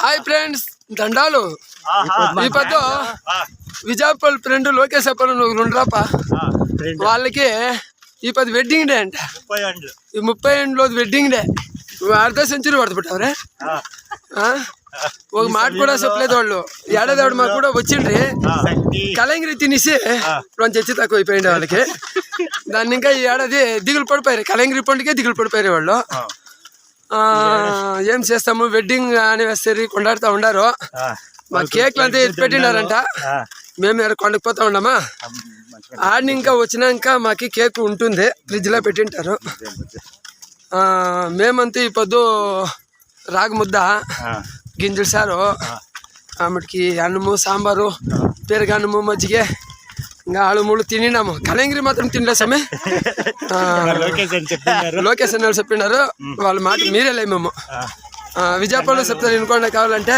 Hi friends, దండాలు. ఈ పొద్దు విజయపల్ ఫ్రెండ్ లోకేష్ అప్పలు నువ్వు ఉండరాపా, వాళ్ళకి ఈ పొద్దు వెడ్డింగ్ డే అంట. ఈ 30 ఏళ్ళలో వెడ్డింగ్ డే. నువ్వు 1/2 సెంచరీ పడుతుంటావురే. ఒక మాట కూడా చెప్పలేదు వాళ్ళు. ఏడాది మాకు కూడా వచ్చిండ్రి, కలంగిరి తినేసి కొంచెం చచ్చి తక్కువ అయిపోయింది వాళ్ళకి. దాన్ని ఇంకా ఈ ఏడాది దిగులు పడిపోయారు, కలంగిరి పండుగ దిగులు పడిపోయారు వాళ్ళు. ఏం చేస్తాము, వెడ్డింగ్ యానివర్సరీ కొండాడుతూ ఉండారు. మా కేక్లు అంతా ఎత్తి పెట్టినారంట. మేము కొండకపోతా ఉన్నామా, ఆడిని ఇంకా వచ్చినాక మాకు కేక్ ఉంటుంది, ఫ్రిడ్జ్ లో పెట్టింటారు. మేమంతా ఈ పొద్దు రాగి ముద్ద, గింజల సారు, ఆమెకి అన్నము, సాంబారు, పెరుగు అన్నము, మజ్జిగ, ఇంకా 6 తిన్నాము. కలంగిరి మాత్రం తినలే సమే. లోకేష్ అని చెప్పినారు, వాళ్ళ మాట మీరేలే. మేము విజయపల్లిలో చెప్తారు, ఇనుకోండి కావాలంటే.